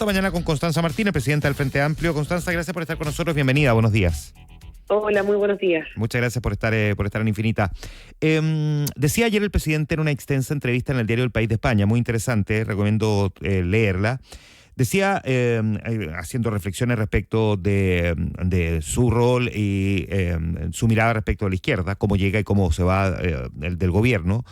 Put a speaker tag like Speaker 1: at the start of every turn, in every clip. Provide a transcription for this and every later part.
Speaker 1: Esta mañana con Constanza Martínez, presidenta del Frente Amplio. Constanza, gracias por estar con nosotros. Bienvenida, buenos días.
Speaker 2: Hola, muy buenos días.
Speaker 1: Muchas gracias por estar en Infinita. Decía ayer el presidente en una extensa entrevista en el diario El País de España, muy interesante, recomiendo leerla. Decía, haciendo reflexiones respecto de su rol y su mirada respecto a la izquierda, cómo llega y cómo se va el del gobierno,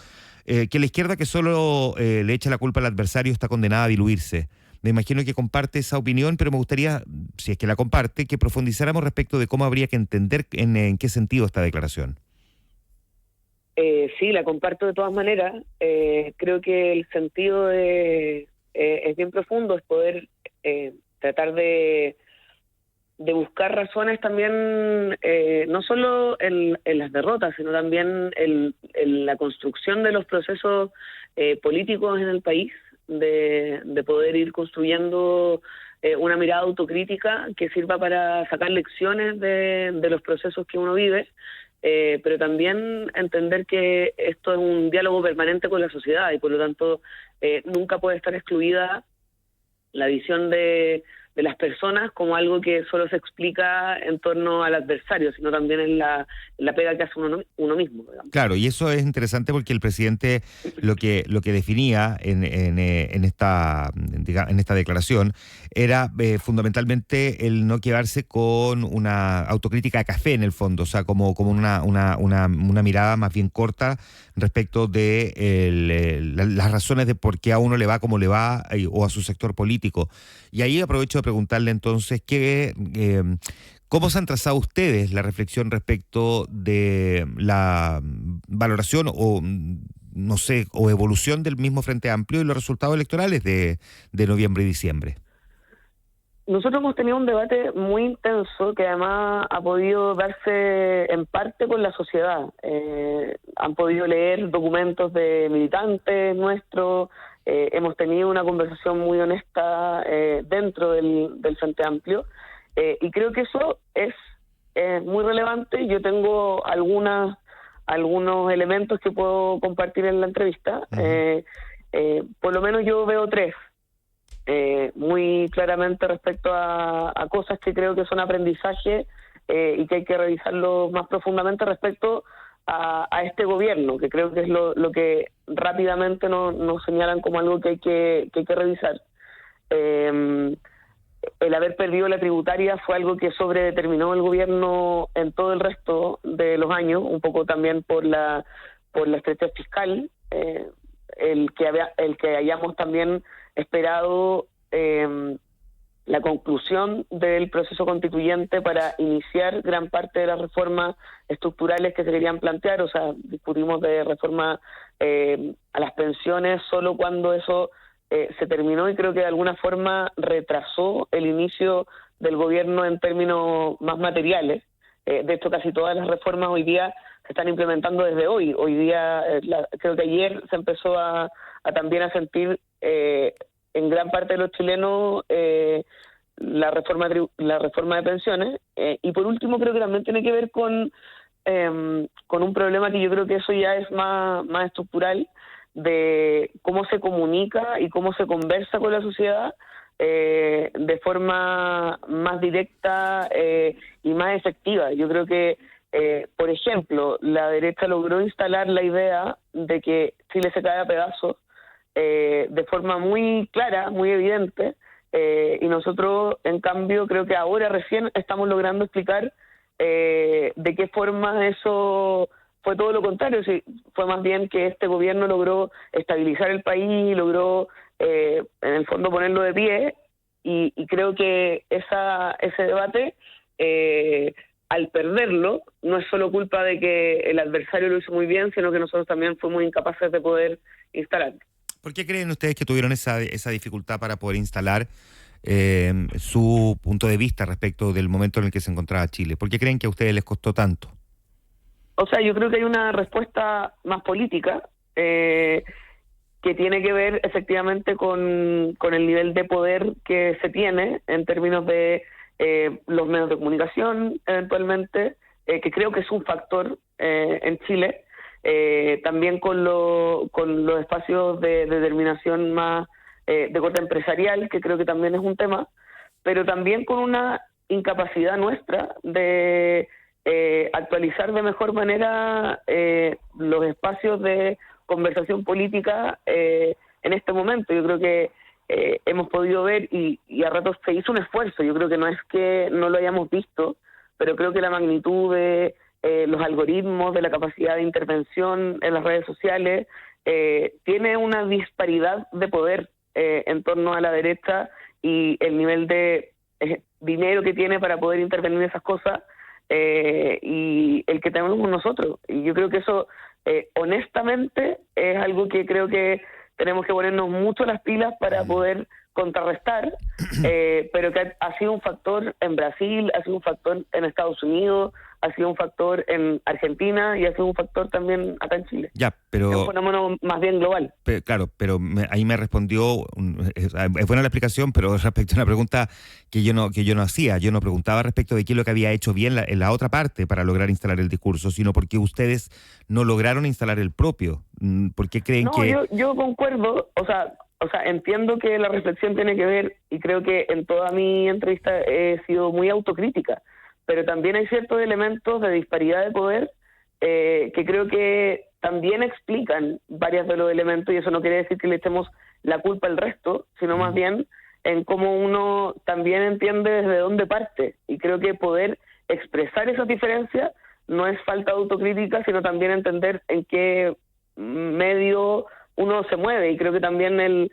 Speaker 1: que la izquierda que solo le echa la culpa al adversario está condenada a diluirse. Me imagino que comparte esa opinión, pero me gustaría, si es que la comparte, que profundizáramos respecto de cómo habría que entender en qué sentido esta declaración.
Speaker 2: Sí, la comparto de todas maneras. Creo que el sentido es bien profundo, es poder tratar de buscar razones también, no solo en las derrotas, sino también en la construcción de los procesos políticos en el país, de poder ir construyendo una mirada autocrítica que sirva para sacar lecciones de los procesos que uno vive, pero también entender que esto es un diálogo permanente con la sociedad y por lo tanto nunca puede estar excluida la visión de las personas como algo que solo se explica en torno al adversario, sino también en la pega que hace uno mismo, digamos.
Speaker 1: Claro, y eso es interesante porque el presidente lo que definía en esta declaración era fundamentalmente el no quedarse con una autocrítica de café en el fondo, o sea, como una mirada más bien corta respecto de las razones de por qué a uno le va como le va o a su sector político. Y ahí aprovecho de preguntarle entonces ¿cómo se han trazado ustedes la reflexión respecto de la valoración o, no sé, o evolución del mismo Frente Amplio y los resultados electorales de noviembre y diciembre?
Speaker 2: Nosotros hemos tenido un debate muy intenso que además ha podido darse en parte con la sociedad. Han podido leer documentos de militantes nuestros, hemos tenido una conversación muy honesta dentro del Frente Amplio, y creo que eso es muy relevante. Yo tengo algunos elementos que puedo compartir en la entrevista. Por lo menos yo veo tres. Muy claramente respecto a cosas que creo que son aprendizaje y que hay que revisarlo más profundamente respecto a este gobierno, que creo que es lo que rápidamente nos señalan como algo que hay que revisar. El haber perdido la tributaria fue algo que sobredeterminó el gobierno en todo el resto de los años, un poco también por la estrechez fiscal, el que hayamos también esperado la conclusión del proceso constituyente para iniciar gran parte de las reformas estructurales que se querían plantear. O sea, discutimos de reforma a las pensiones solo cuando eso se terminó, y creo que de alguna forma retrasó el inicio del gobierno en términos más materiales. De hecho, casi todas las reformas hoy día se están implementando desde hoy. Hoy día, creo que ayer se empezó a también a sentir en gran parte de los chilenos la reforma de pensiones. Y por último, creo que también tiene que ver con un problema que yo creo que eso ya es más estructural, de cómo se comunica y cómo se conversa con la sociedad de forma más directa y más efectiva. Yo creo que, por ejemplo, la derecha logró instalar la idea de que Chile se cae a pedazos de forma muy clara, muy evidente, y nosotros, en cambio, creo que ahora recién estamos logrando explicar de qué forma eso fue todo lo contrario. Sí, fue más bien que este gobierno logró estabilizar el país, logró en el fondo ponerlo de pie, y creo que ese debate, al perderlo, no es solo culpa de que el adversario lo hizo muy bien, sino que nosotros también fuimos incapaces de poder instalarlo.
Speaker 1: ¿Por qué creen ustedes que tuvieron esa dificultad para poder instalar su punto de vista respecto del momento en el que se encontraba Chile? ¿Por qué creen que a ustedes les costó tanto?
Speaker 2: O sea, yo creo que hay una respuesta más política que tiene que ver efectivamente con el nivel de poder que se tiene en términos de los medios de comunicación, eventualmente, que creo que es un factor en Chile. También con los espacios de determinación más de corte empresarial, que creo que también es un tema, pero también con una incapacidad nuestra de actualizar de mejor manera los espacios de conversación política en este momento. Yo creo que hemos podido ver y a ratos se hizo un esfuerzo. Yo creo que no es que no lo hayamos visto, pero creo que la magnitud de los algoritmos, de la capacidad de intervención en las redes sociales, tiene una disparidad de poder en torno a la derecha y el nivel de dinero que tiene para poder intervenir en esas cosas y el que tenemos nosotros. Y yo creo que eso, honestamente, es algo que creo que tenemos que ponernos mucho las pilas para poder contrarrestar, pero que ha sido un factor en Brasil, ha sido un factor en Estados Unidos, ha sido un factor en Argentina y ha sido un factor también acá en Chile.
Speaker 1: Ya, pero...
Speaker 2: Es un fenómeno más bien global.
Speaker 1: Claro, pero ahí me respondió, es buena la explicación, pero respecto a una pregunta que yo no hacía. Yo no preguntaba respecto de qué es lo que había hecho bien en la otra parte para lograr instalar el discurso, sino porque ustedes no lograron instalar el propio. ¿Por qué creen que...?
Speaker 2: No, yo concuerdo, o sea, entiendo que la reflexión tiene que ver, y creo que en toda mi entrevista he sido muy autocrítica, pero también hay ciertos elementos de disparidad de poder que creo que también explican varios de los elementos, y eso no quiere decir que le echemos la culpa al resto, sino más bien en cómo uno también entiende desde dónde parte, y creo que poder expresar esas diferencias no es falta de autocrítica, sino también entender en qué medio uno se mueve, y creo que también el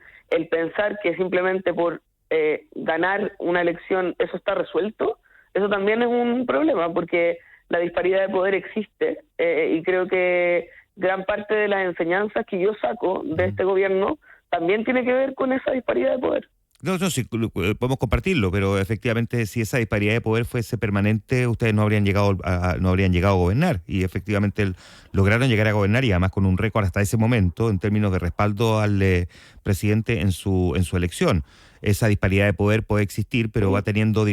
Speaker 2: pensar que simplemente por ganar una elección eso está resuelto, eso también es un problema, porque la disparidad de poder existe, y creo que gran parte de las enseñanzas que yo saco de este gobierno también tiene que ver con esa disparidad de poder.
Speaker 1: No, sí, podemos compartirlo, pero efectivamente si esa disparidad de poder fuese permanente, ustedes no habrían llegado a gobernar, y efectivamente lograron llegar a gobernar, y además con un récord hasta ese momento en términos de respaldo al presidente en su elección. Esa disparidad de poder puede existir, pero va teniendo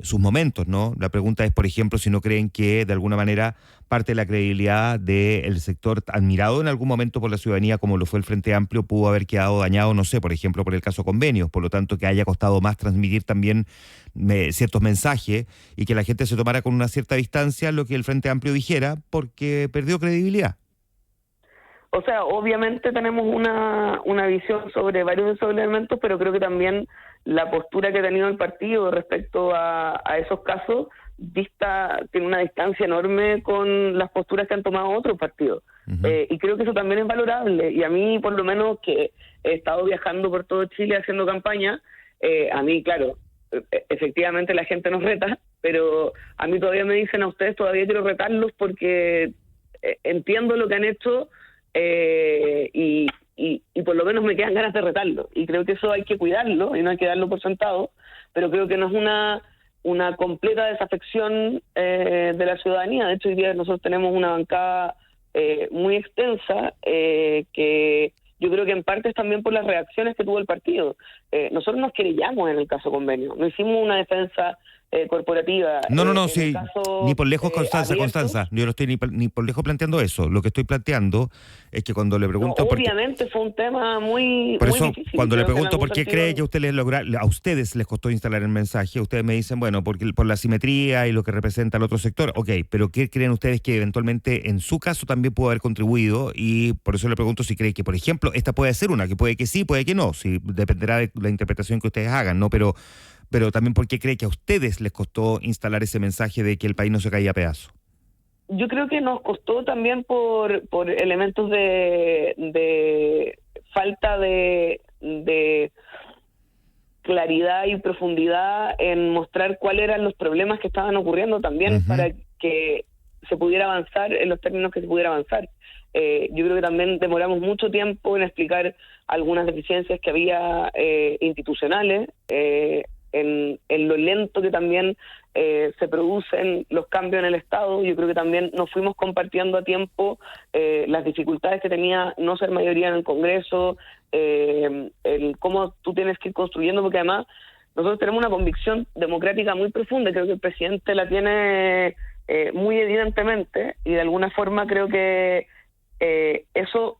Speaker 1: sus momentos, ¿no? La pregunta es, por ejemplo, si no creen que de alguna manera parte de la credibilidad del sector admirado en algún momento por la ciudadanía, como lo fue el Frente Amplio, pudo haber quedado dañado, no sé, por ejemplo, por el caso Convenios, por lo tanto que haya costado más transmitir también ciertos mensajes y que la gente se tomara con una cierta distancia lo que el Frente Amplio dijera, porque perdió credibilidad.
Speaker 2: O sea, obviamente tenemos una visión sobre varios de esos elementos, pero creo que también la postura que ha tenido el partido respecto a esos casos tiene una distancia enorme con las posturas que han tomado otros partidos. Y creo que eso también es valorable. Y a mí, por lo menos, que he estado viajando por todo Chile haciendo campaña, a mí, claro, efectivamente la gente nos reta, pero a mí todavía me dicen a ustedes, todavía quiero retarlos porque entiendo lo que han hecho, y por lo menos me quedan ganas de retarlo, y creo que eso hay que cuidarlo y no hay que darlo por sentado, pero creo que no es una completa desafección de la ciudadanía. De hecho, hoy día nosotros tenemos una bancada muy extensa, que yo creo que en parte es también por las reacciones que tuvo el partido. Nosotros nos querellamos en el caso Convenio, no hicimos una defensa corporativa.
Speaker 1: No, sí, ni por lejos, Constanza, yo no estoy ni por lejos planteando eso. Lo que estoy planteando es que cuando le pregunto...
Speaker 2: obviamente fue un tema muy
Speaker 1: por eso,
Speaker 2: difícil.
Speaker 1: Cuando le pregunto por qué cree que a ustedes les costó instalar el mensaje, ustedes me dicen, bueno, porque por la simetría y lo que representa el otro sector. Ok, pero ¿qué creen ustedes que eventualmente en su caso también pudo haber contribuido? Y por eso le pregunto si cree que, por ejemplo, esta puede ser una, que puede que sí, puede que no, si dependerá de la interpretación que ustedes hagan, ¿no? Pero también ¿por qué cree que a ustedes les costó instalar ese mensaje de que el país no se caía a pedazos?
Speaker 2: Yo creo que nos costó también por elementos de falta de claridad y profundidad en mostrar cuáles eran los problemas que estaban ocurriendo también, para que se pudiera avanzar en los términos que se pudiera avanzar. Yo creo que también demoramos mucho tiempo en explicar algunas deficiencias que había institucionales, en lo lento que también se producen los cambios en el Estado. Yo creo que también nos fuimos compartiendo a tiempo las dificultades que tenía no ser mayoría en el Congreso, el cómo tú tienes que ir construyendo, porque además nosotros tenemos una convicción democrática muy profunda, creo que el presidente la tiene muy evidentemente, y de alguna forma creo que eso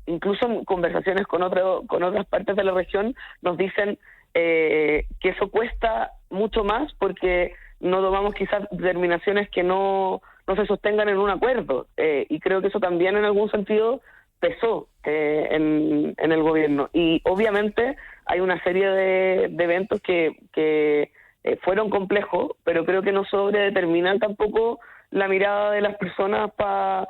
Speaker 2: incluso en conversaciones con otras partes de la región, nos dicen que eso cuesta mucho más porque no tomamos quizás determinaciones que no se sostengan en un acuerdo. Y creo que eso también en algún sentido pesó en el gobierno. Y obviamente hay una serie de eventos que fueron complejos, pero creo que no sobredeterminan tampoco la mirada de las personas para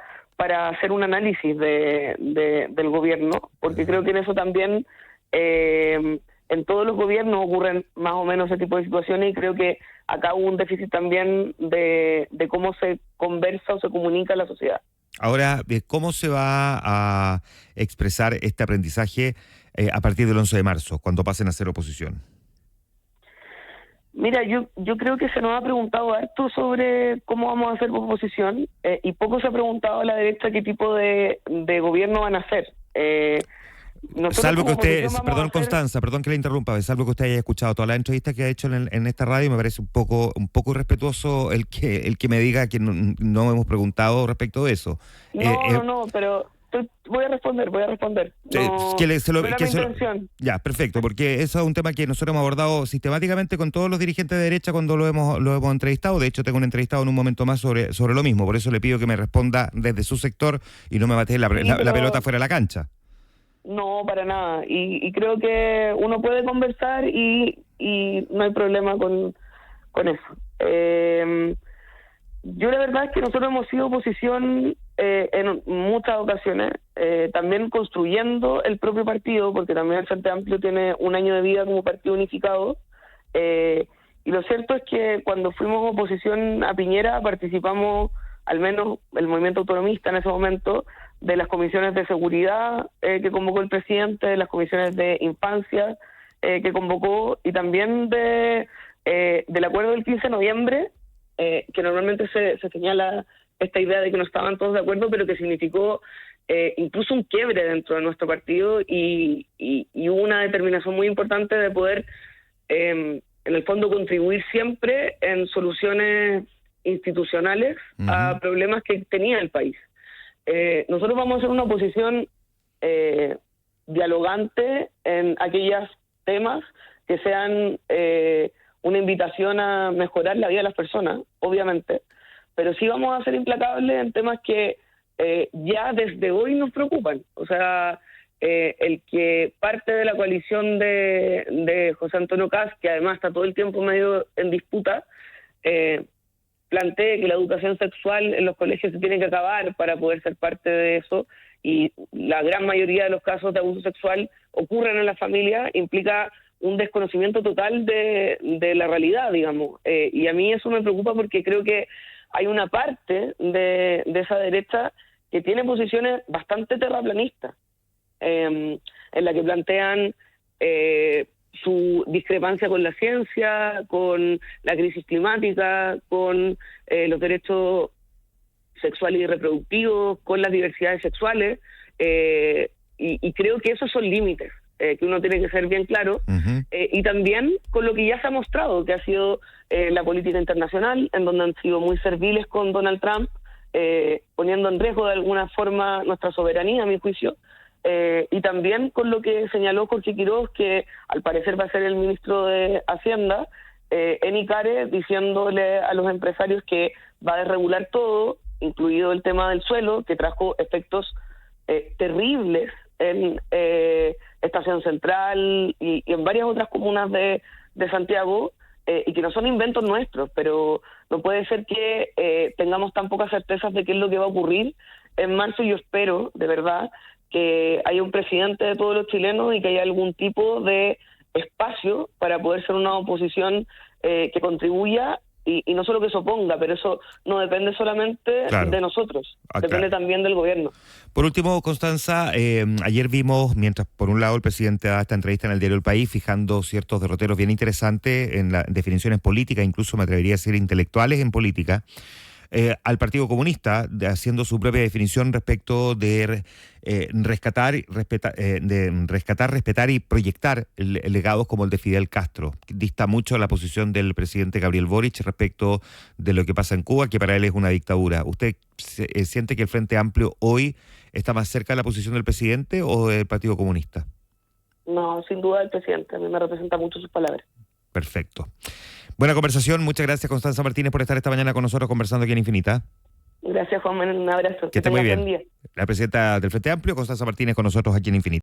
Speaker 2: hacer un análisis del gobierno, porque creo que en eso también en todos los gobiernos ocurren más o menos ese tipo de situaciones, y creo que acá hubo un déficit también de cómo se conversa o se comunica en la sociedad.
Speaker 1: Ahora, ¿cómo se va a expresar este aprendizaje a partir del 11 de marzo, cuando pasen a ser oposición?
Speaker 2: Mira, yo creo que se nos ha preguntado harto sobre cómo vamos a hacer oposición, y poco se ha preguntado a la derecha qué tipo de gobierno van a hacer.
Speaker 1: Salvo que usted, perdón Constanza, perdón que le interrumpa, salvo que usted haya escuchado todas las entrevistas que ha hecho en esta radio, me parece un poco irrespetuoso el que me diga que no hemos preguntado respecto de eso.
Speaker 2: No, pero voy a responder.
Speaker 1: Ya, perfecto, porque eso es un tema que nosotros hemos abordado sistemáticamente con todos los dirigentes de derecha cuando lo hemos entrevistado. De hecho, tengo un entrevistado en un momento más sobre lo mismo. Por eso le pido que me responda desde su sector y no me bate la pelota fuera de la cancha.
Speaker 2: No, para nada. Y creo que uno puede conversar y no hay problema con eso. Yo la verdad es que nosotros hemos sido oposición en muchas ocasiones, también construyendo el propio partido, porque también el Frente Amplio tiene un año de vida como partido unificado. Y lo cierto es que cuando fuimos oposición a Piñera participamos, al menos el movimiento autonomista en ese momento, de las comisiones de seguridad que convocó el presidente, de las comisiones de infancia que convocó, y también del acuerdo del 15 de noviembre, que normalmente se señala esta idea de que no estaban todos de acuerdo, pero que significó incluso un quiebre dentro de nuestro partido y hubo una determinación muy importante de poder, en el fondo, contribuir siempre en soluciones institucionales a problemas que tenía el país. Nosotros vamos a hacer una oposición dialogante en aquellos temas que sean una invitación a mejorar la vida de las personas, obviamente, pero sí vamos a ser implacables en temas que ya desde hoy nos preocupan. O sea, el que parte de la coalición de José Antonio Kast, que además está todo el tiempo medio en disputa, plantee que la educación sexual en los colegios se tiene que acabar para poder ser parte de eso, y la gran mayoría de los casos de abuso sexual ocurren en la familia, implica un desconocimiento total de la realidad, digamos. Y a mí eso me preocupa porque creo que hay una parte de esa derecha que tiene posiciones bastante terraplanistas, en la que plantean su discrepancia con la ciencia, con la crisis climática, con los derechos sexuales y reproductivos, con las diversidades sexuales, y creo que esos son límites que uno tiene que ser bien claro, y también con lo que ya se ha mostrado, que ha sido la política internacional, en donde han sido muy serviles con Donald Trump, poniendo en riesgo de alguna forma nuestra soberanía, a mi juicio, y también con lo que señaló Jorge Quiroz, que al parecer va a ser el ministro de Hacienda, en ICARE, diciéndole a los empresarios que va a desregular todo, incluido el tema del suelo, que trajo efectos terribles en Estación Central y en varias otras comunas de Santiago, y que no son inventos nuestros, pero no puede ser que tengamos tan pocas certezas de qué es lo que va a ocurrir en marzo. Yo espero, de verdad, que haya un presidente de todos los chilenos y que haya algún tipo de espacio para poder ser una oposición que contribuya y no solo que se oponga, pero eso no depende solamente de nosotros, depende también del gobierno.
Speaker 1: Por último, Constanza, ayer vimos, mientras por un lado el presidente da esta entrevista en el diario El País, fijando ciertos derroteros bien interesantes en las definiciones políticas, incluso me atrevería a decir intelectuales en política, al Partido Comunista, haciendo su propia definición respecto de rescatar, respetar y proyectar legados como el de Fidel Castro. Dista mucho la posición del presidente Gabriel Boric respecto de lo que pasa en Cuba, que para él es una dictadura. ¿Usted siente que el Frente Amplio hoy está más cerca de la posición del presidente o del Partido Comunista?
Speaker 2: No, sin duda el presidente. A mí me representa mucho sus palabras.
Speaker 1: Perfecto. Buena conversación. Muchas gracias, Constanza Martínez, por estar esta mañana con nosotros conversando aquí en Infinita.
Speaker 2: Gracias, Juan Manuel. Un abrazo.
Speaker 1: Que esté muy bien. La presidenta del Frente Amplio, Constanza Martínez, con nosotros aquí en Infinita.